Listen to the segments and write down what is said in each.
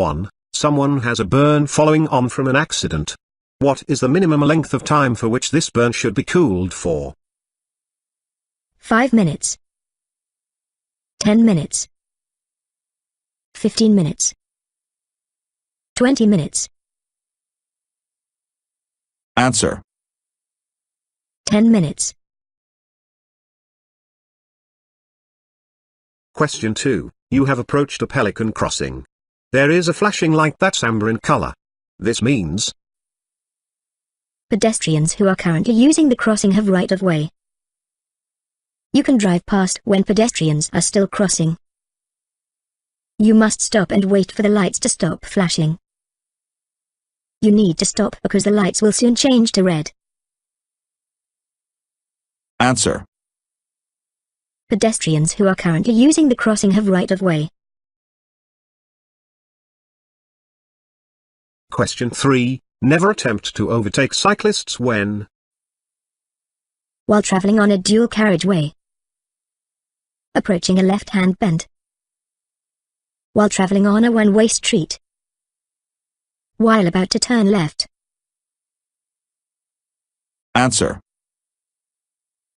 1. Someone has a burn following on from an accident. What is the minimum length of time for which this burn should be cooled for? 5 minutes. 10 minutes. 15 minutes. 20 minutes. Answer. 10 minutes. Question 2. You have approached a pelican crossing. There is a flashing light that's amber in color. This means pedestrians who are currently using the crossing have right of way. You can drive past when pedestrians are still crossing. You must stop and wait for the lights to stop flashing. You need to stop because the lights will soon change to red. Answer. Pedestrians who are currently using the crossing have right of way. Question 3. Never attempt to overtake cyclists when while traveling on a dual carriageway, approaching a left-hand bend, while traveling on a one-way street, while about to turn left. Answer.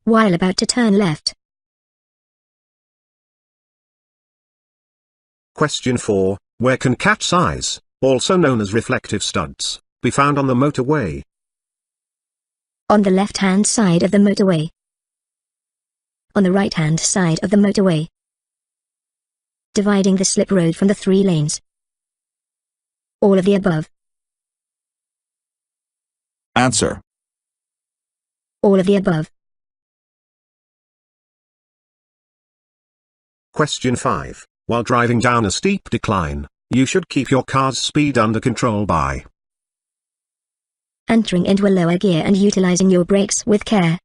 While about to turn left. Question 4. Where can cat's eyes, also known as reflective studs, be found on the motorway? On the left-hand side of the motorway. On the right-hand side of the motorway. Dividing the slip road from the 3 lanes. All of the above. Answer. All of the above. Question 5. While driving down a steep decline, you should keep your car's speed under control by entering into a lower gear and utilizing your brakes with care.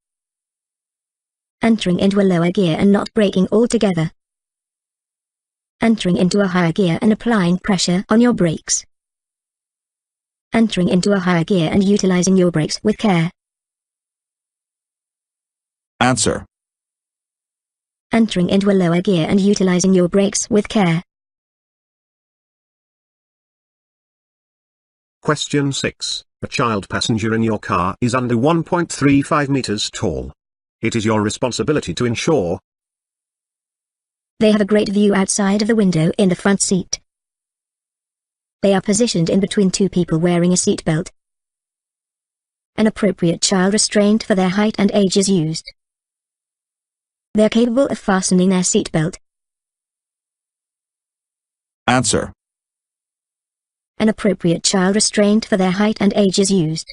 Entering into a lower gear and not braking altogether. Entering into a higher gear and applying pressure on your brakes. Entering into a higher gear and utilizing your brakes with care. Answer. Entering into a lower gear and utilizing your brakes with care. Question 6. A child passenger in your car is under 1.35 meters tall. It is your responsibility to ensure they have a great view outside of the window in the front seat. They are positioned in between 2 people wearing a seatbelt. An appropriate child restraint for their height and age is used. They are capable of fastening their seatbelt. Answer. An appropriate child restraint for their height and age is used.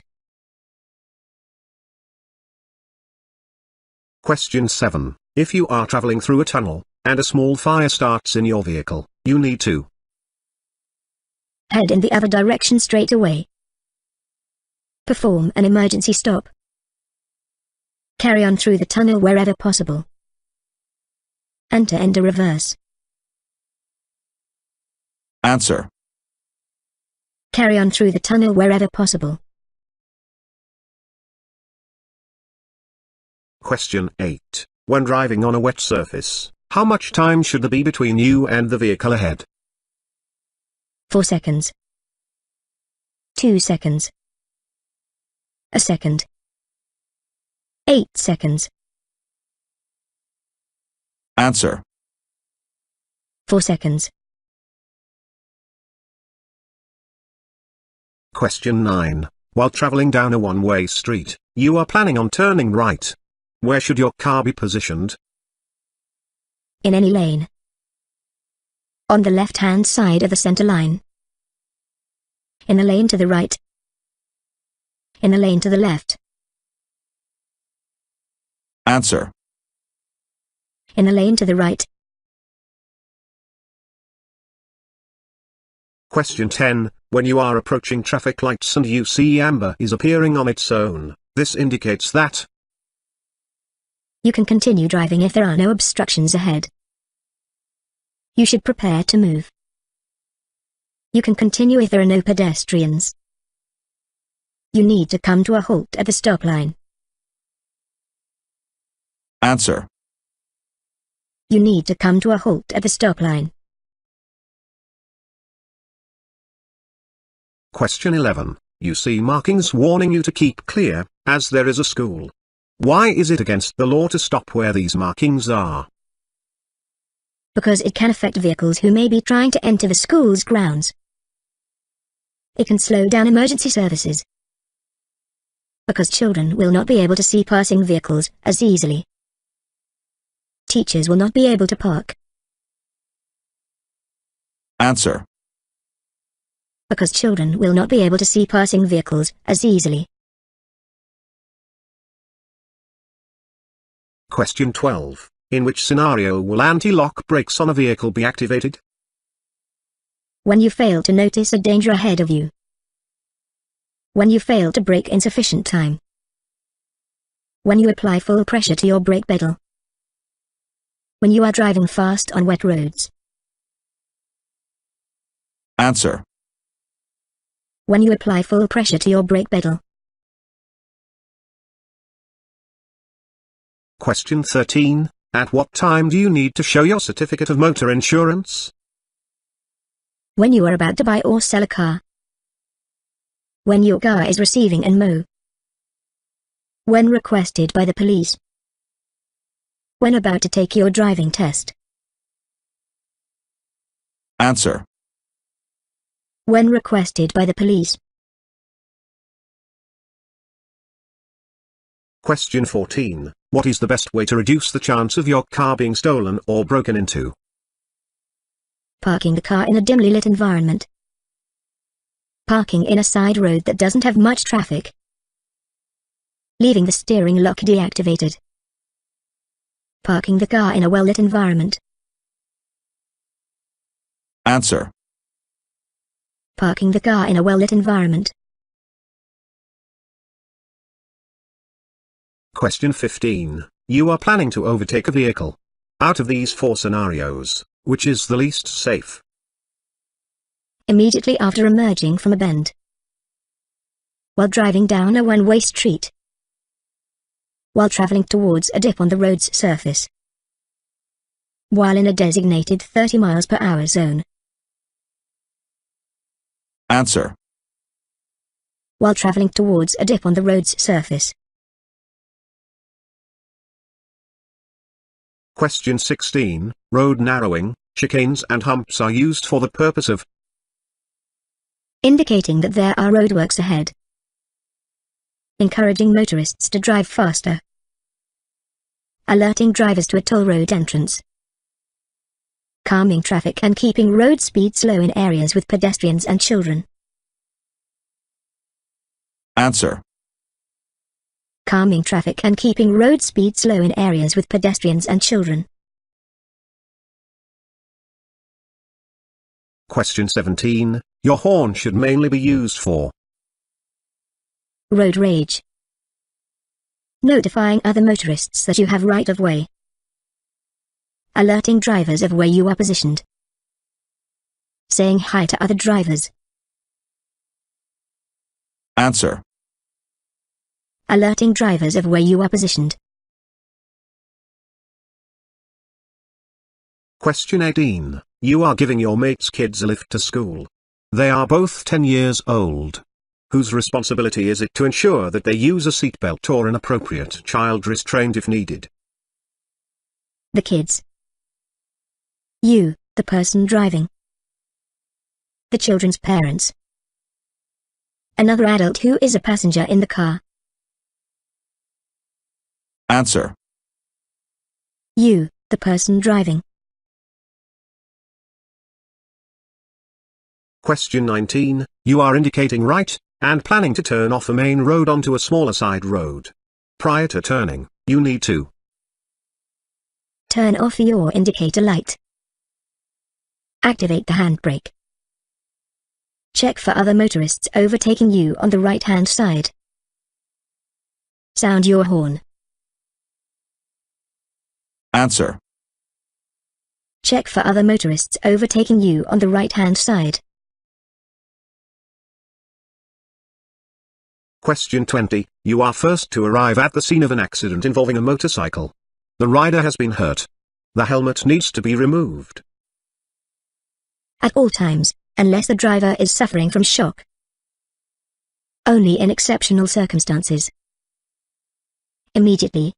Question 7. If you are traveling through a tunnel, and a small fire starts in your vehicle, you need to head in the other direction straight away. Perform an emergency stop. Carry on through the tunnel wherever possible. Enter into reverse. Answer. Carry on through the tunnel wherever possible. Question 8. When driving on a wet surface, how much time should there be between you and the vehicle ahead? 4 seconds. 2 seconds. A second. 8 seconds. Answer. 4 seconds. Question 9. While traveling down a one-way street, you are planning on turning right. Where should your car be positioned? In any lane. On the left-hand side of the center line. In the lane to the right. In the lane to the left. Answer. In the lane to the right. Question 10. When you are approaching traffic lights and you see amber is appearing on its own, this indicates that you can continue driving if there are no obstructions ahead. You should prepare to move. You can continue if there are no pedestrians. You need to come to a halt at the stop line. Answer. You need to come to a halt at the stop line. Question 11. You see markings warning you to keep clear, as there is a school. Why is it against the law to stop where these markings are? Because it can affect vehicles who may be trying to enter the school's grounds. It can slow down emergency services. Because children will not be able to see passing vehicles as easily. Teachers will not be able to park. Answer. Because children will not be able to see passing vehicles as easily. Question 12. In which scenario will anti-lock brakes on a vehicle be activated? When you fail to notice a danger ahead of you. When you fail to brake in sufficient time. When you apply full pressure to your brake pedal. When you are driving fast on wet roads. Answer. When you apply full pressure to your brake pedal. Question 13. At what time do you need to show your certificate of motor insurance? When you are about to buy or sell a car. When your car is receiving an MO. When requested by the police. When about to take your driving test. Answer. When requested by the police. Question 14. What is the best way to reduce the chance of your car being stolen or broken into? Parking the car in a dimly lit environment. Parking in a side road that doesn't have much traffic. Leaving the steering lock deactivated. Parking the car in a well-lit environment. Answer. Parking the car in a well-lit environment. Question 15. You are planning to overtake a vehicle. Out of these 4 scenarios, which is the least safe? Immediately after emerging from a bend. While driving down a one-way street. While traveling towards a dip on the road's surface. While in a designated 30 miles per hour zone. Answer. While traveling towards a dip on the road's surface. Question 16. Road narrowing, chicanes and humps are used for the purpose of indicating that there are roadworks ahead. Encouraging motorists to drive faster. Alerting drivers to a toll road entrance. Calming traffic and keeping road speed slow in areas with pedestrians and children. Answer. Calming traffic and keeping road speed slow in areas with pedestrians and children. Question 17. Your horn should mainly be used for road rage. Notifying other motorists that you have right of way. Alerting drivers of where you are positioned. Saying hi to other drivers. Answer. Alerting drivers of where you are positioned. Question 18. You are giving your mate's kids a lift to school. They are both 10 years old. Whose responsibility is it to ensure that they use a seatbelt or an appropriate child restraint if needed? The kids. You, the person driving. The children's parents. Another adult who is a passenger in the car. Answer. You, the person driving. Question 19. You are indicating right, and planning to turn off a main road onto a smaller side road. Prior to turning, you need to turn off your indicator light. Activate the handbrake. Check for other motorists overtaking you on the right-hand side. Sound your horn. Answer. Check for other motorists overtaking you on the right-hand side. Question 20. You are first to arrive at the scene of an accident involving a motorcycle. The rider has been hurt. The helmet needs to be removed. At all times, unless the driver is suffering from shock. Only in exceptional circumstances. Immediately.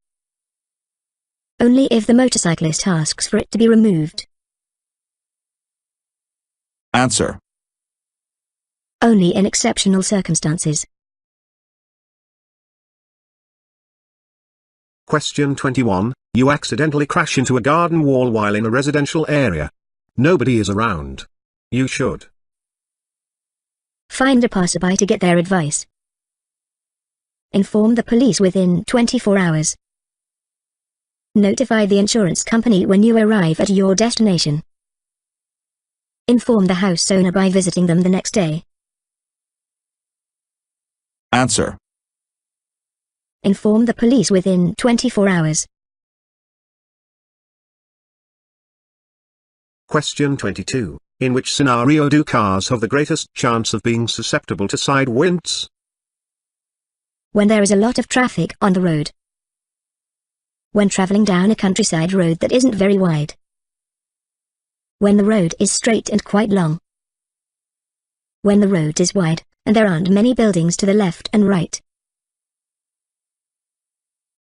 Only if the motorcyclist asks for it to be removed. Answer. Only in exceptional circumstances. Question 21. You accidentally crash into a garden wall while in a residential area. Nobody is around. You should Find a passerby to get their advice. Inform the police within 24 hours. Notify the insurance company when you arrive at your destination. Inform the house owner by visiting them the next day. Answer. Inform the police within 24 hours. Question 22. In which scenario do cars have the greatest chance of being susceptible to side winds? When there is a lot of traffic on the road. When traveling down a countryside road that isn't very wide. When the road is straight and quite long. When the road is wide, and there aren't many buildings to the left and right.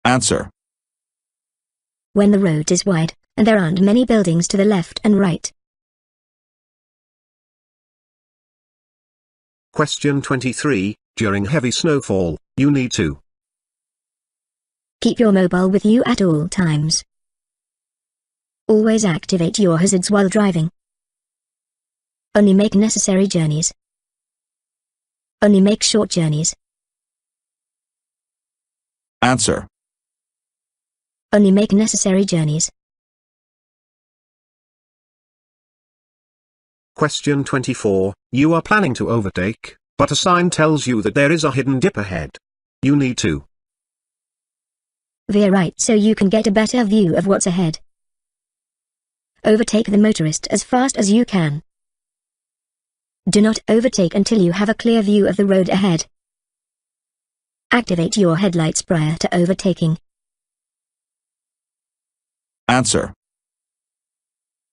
Answer. When the road is wide, and there aren't many buildings to the left and right. Question 23. During heavy snowfall, you need to keep your mobile with you at all times. Always activate your hazards while driving. Only make necessary journeys. Only make short journeys. Answer. Only make necessary journeys. Question 24. You are planning to overtake, but a sign tells you that there is a hidden dip ahead. You need to veer right so you can get a better view of what's ahead. Overtake the motorist as fast as you can. Do not overtake until you have a clear view of the road ahead. Activate your headlights prior to overtaking. Answer.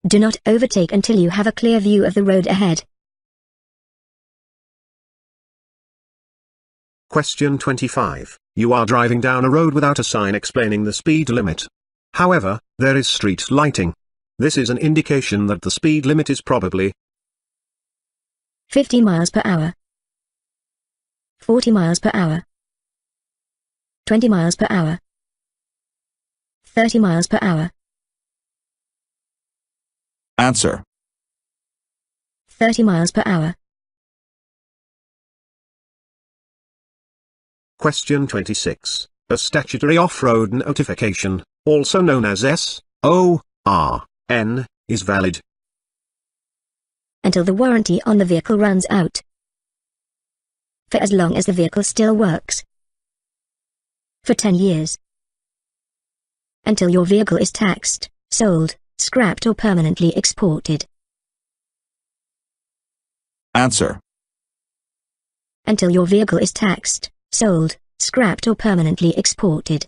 Do not overtake until you have a clear view of the road ahead. Question 25. You are driving down a road without a sign explaining the speed limit. However, there is street lighting. This is an indication that the speed limit is probably 50 miles per hour. 40 miles per hour. 20 miles per hour. 30 miles per hour. Answer. 30 miles per hour. Question 26. A statutory off-road notification, also known as SORN, is valid until the warranty on the vehicle runs out. For as long as the vehicle still works. For 10 years. Until your vehicle is taxed, sold, scrapped or permanently exported. Answer. Until your vehicle is taxed, sold, scrapped or permanently exported.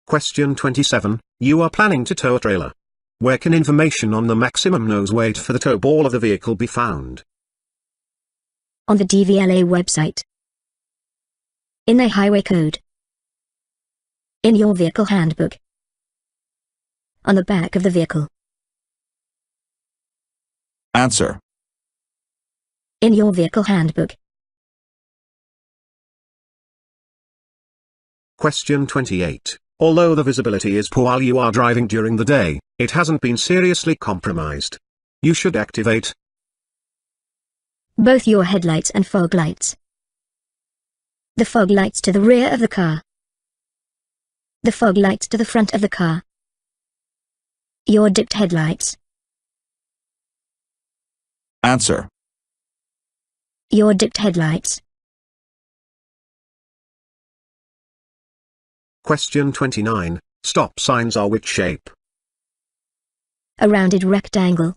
Question 27. You are planning to tow a trailer. Where can information on the maximum nose weight for the tow ball of the vehicle be found? On the DVLA website. In the highway code. In your vehicle handbook. On the back of the vehicle. Answer. In your vehicle handbook. Question 28. Although the visibility is poor while you are driving during the day, it hasn't been seriously compromised. You should activate both your headlights and fog lights. The fog lights to the rear of the car. The fog lights to the front of the car. Your dipped headlights. Answer. Your dipped headlights. Question 29. Stop signs are which shape? A rounded rectangle.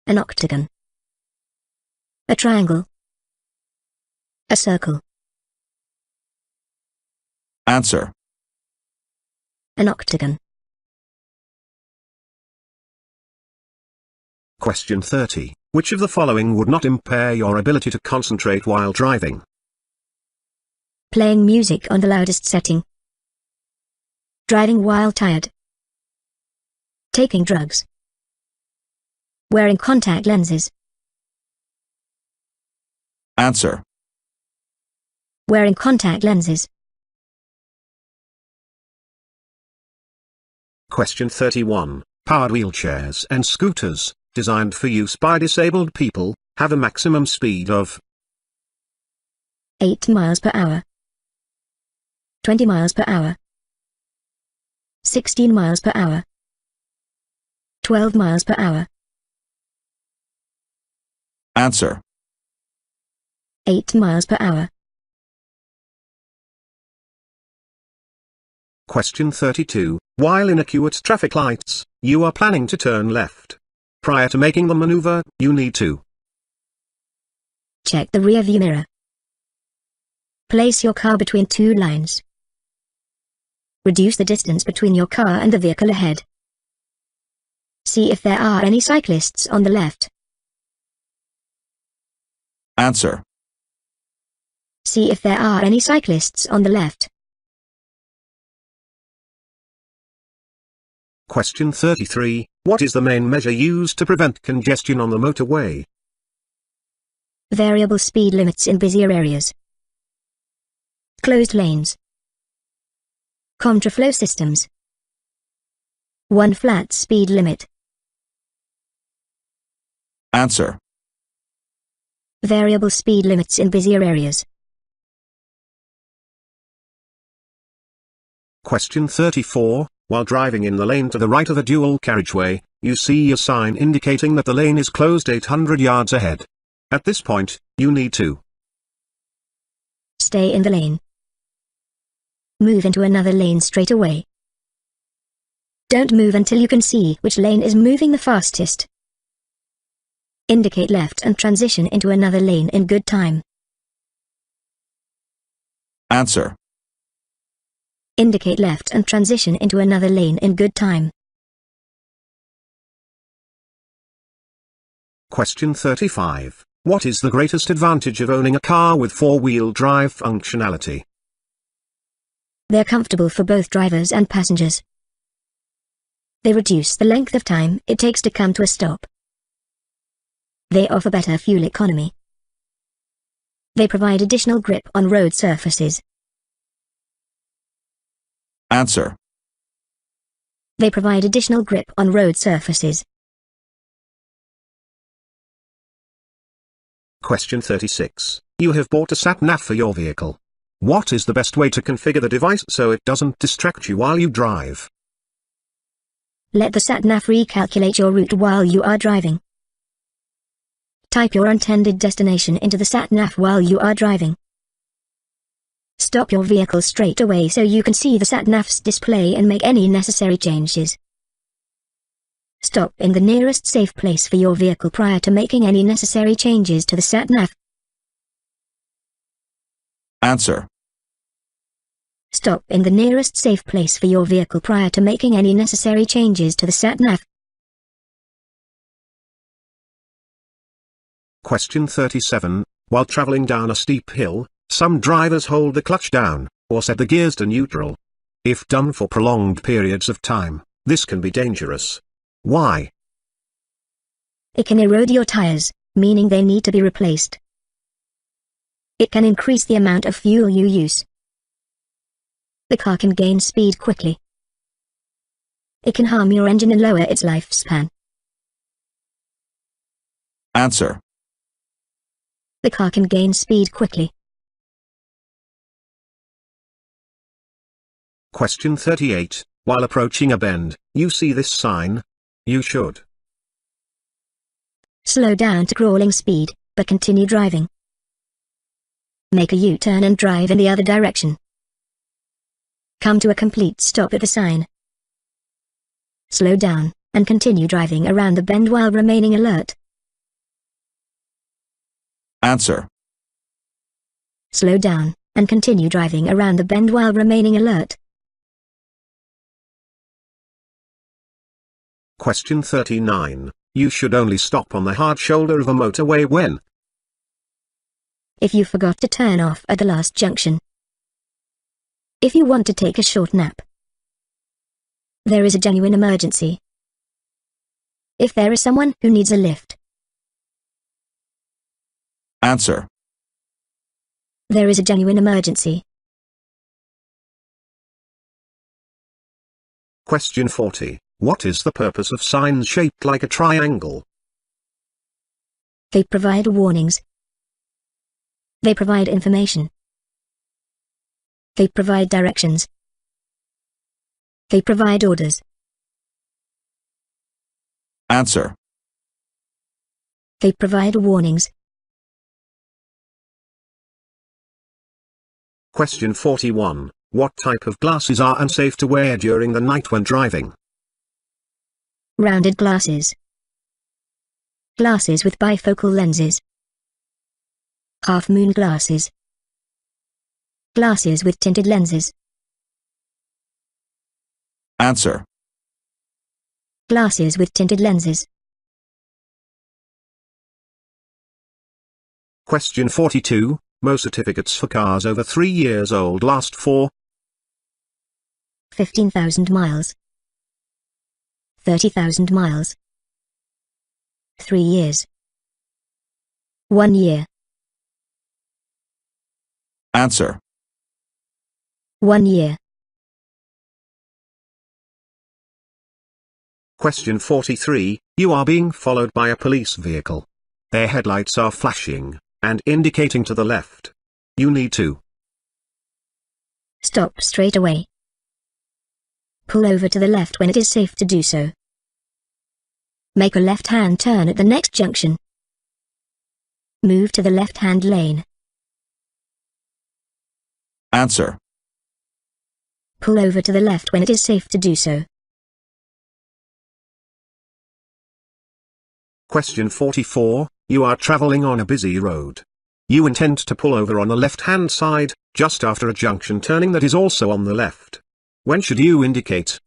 An octagon. A triangle. A circle. Answer. An octagon. Question 30. Which of the following would not impair your ability to concentrate while driving? Playing music on the loudest setting. Driving while tired. Taking drugs. Wearing contact lenses. Answer. Wearing contact lenses. Question 31. Powered wheelchairs and scooters, designed for use by disabled people, have a maximum speed of 8 miles per hour. 20 miles per hour. 16 miles per hour. 12 miles per hour. Answer. 8 miles per hour. Question 32. While in acute traffic lights, you are planning to turn left. Prior to making the maneuver, you need to check the rear view mirror. Place your car between two lines. Reduce the distance between your car and the vehicle ahead. See if there are any cyclists on the left. Answer. See if there are any cyclists on the left. Question 33. What is the main measure used to prevent congestion on the motorway? Variable speed limits in busier areas. Closed lanes. Contraflow systems. One flat speed limit. Answer. Variable speed limits in busier areas. Question 34. While driving in the lane to the right of the dual carriageway, you see a sign indicating that the lane is closed 800 yards ahead. At this point, you need to stay in the lane. Move into another lane straight away. Don't move until you can see which lane is moving the fastest. Indicate left and transition into another lane in good time. Answer. Indicate left and transition into another lane in good time. Question 35. What is the greatest advantage of owning a car with four-wheel drive functionality? They're comfortable for both drivers and passengers. They reduce the length of time it takes to come to a stop. They offer better fuel economy. They provide additional grip on road surfaces. Answer. They provide additional grip on road surfaces. Question 36. You have bought a sat-nav for your vehicle. What is the best way to configure the device so it doesn't distract you while you drive? Let the sat-nav recalculate your route while you are driving. Type your intended destination into the sat-nav while you are driving. Stop your vehicle straight away so you can see the sat-nav's display and make any necessary changes. Stop in the nearest safe place for your vehicle prior to making any necessary changes to the sat-nav. Answer. Stop in the nearest safe place for your vehicle prior to making any necessary changes to the sat-nav. Question 37. While traveling down a steep hill, some drivers hold the clutch down, or set the gears to neutral. If done for prolonged periods of time, this can be dangerous. Why? It can erode your tires, meaning they need to be replaced. It can increase the amount of fuel you use. The car can gain speed quickly. It can harm your engine and lower its lifespan. Answer. The car can gain speed quickly. Question 38. While approaching a bend, you see this sign. You should slow down to crawling speed, but continue driving. Make a U-turn and drive in the other direction. Come to a complete stop at the sign. Slow down, and continue driving around the bend while remaining alert. Answer. Slow down, and continue driving around the bend while remaining alert. Question 39. You should only stop on the hard shoulder of a motorway when if you forgot to turn off at the last junction, if you want to take a short nap, there is a genuine emergency, if there is someone who needs a lift, Answer. there is a genuine emergency. Question 40. What is the purpose of signs shaped like a triangle? They provide warnings. They provide information. They provide directions. They provide orders. Answer. They provide warnings. Question 41. What type of glasses are unsafe to wear during the night when driving? Rounded glasses. Glasses with bifocal lenses. Half-moon glasses. Glasses with tinted lenses. Answer. Glasses with tinted lenses. Question 42. Most certificates for cars over 3 years old last for 15,000 miles. 30,000 miles. 3 years. 1 year. Answer. 1 year. Question 43. You are being followed by a police vehicle. Their headlights are flashing and indicating to the left. You need to Stop straight away. Pull over to the left when it is safe to do so. Make a left-hand turn at the next junction. Move to the left-hand lane. Answer. Pull over to the left when it is safe to do so. Question 44. You are traveling on a busy road. You intend to pull over on the left-hand side, just after a junction turning that is also on the left. When should you indicate?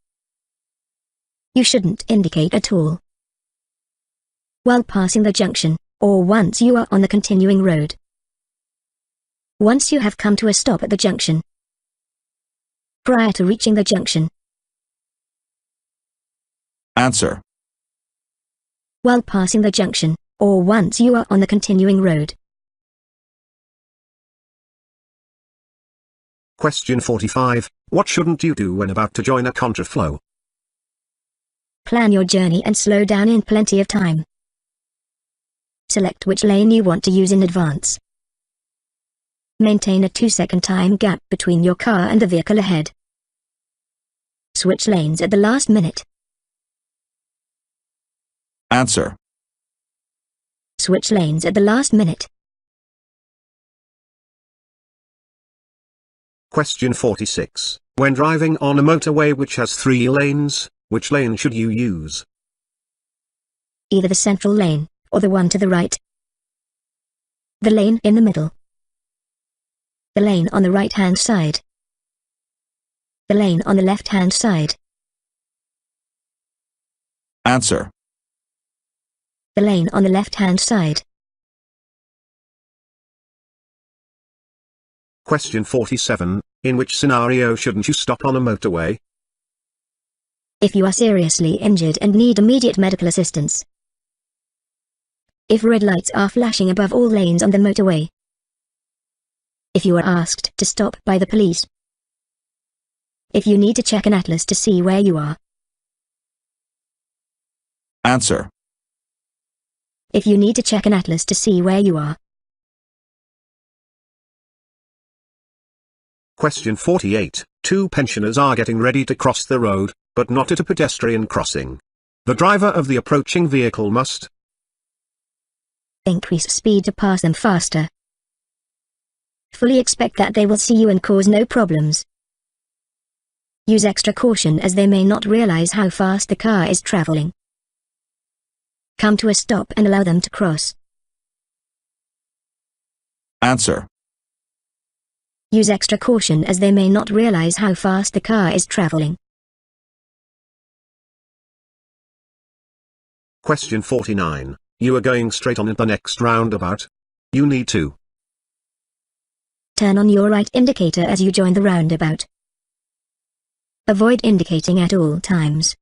You shouldn't indicate at all. While passing the junction, or once you are on the continuing road. Once you have come to a stop at the junction. Prior to reaching the junction. Answer. While passing the junction, or once you are on the continuing road. Question 45. What shouldn't you do when about to join a contraflow? Plan your journey and slow down in plenty of time. Select which lane you want to use in advance. Maintain a 2-second time gap between your car and the vehicle ahead. Switch lanes at the last minute. Answer. Switch lanes at the last minute. Question 46. When driving on a motorway which has 3 lanes, which lane should you use? Either the central lane, or the one to the right. The lane in the middle. The lane on the right-hand side. The lane on the left-hand side. Answer. The lane on the left-hand side. Question 47. In which scenario shouldn't you stop on a motorway? If you are seriously injured and need immediate medical assistance. If red lights are flashing above all lanes on the motorway. If you are asked to stop by the police. If you need to check an atlas to see where you are. Answer. If you need to check an atlas to see where you are. Question 48. 2 pensioners are getting ready to cross the road, but not at a pedestrian crossing. The driver of the approaching vehicle must increase speed to pass them faster. Fully expect that they will see you and cause no problems. Use extra caution as they may not realize how fast the car is traveling. Come to a stop and allow them to cross. Answer. Use extra caution as they may not realize how fast the car is traveling. Question 49. You are going straight on at the next roundabout. You need to turn on your right indicator as you join the roundabout. Avoid indicating at all times.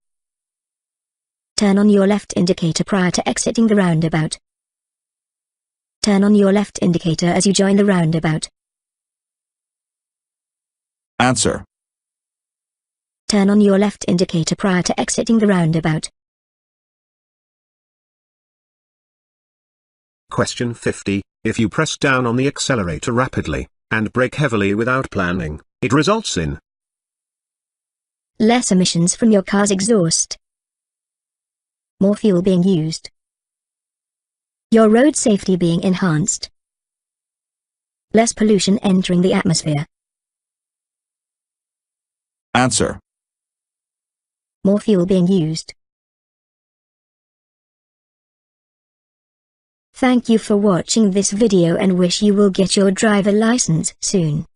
Turn on your left indicator prior to exiting the roundabout. Turn on your left indicator as you join the roundabout. Answer. Turn on your left indicator prior to exiting the roundabout. Question 50. If you press down on the accelerator rapidly, and brake heavily without planning, it results in less emissions from your car's exhaust. More fuel being used. Your road safety being enhanced. Less pollution entering the atmosphere. Answer. More fuel being used. Thank you for watching this video and wish you will get your driver license soon.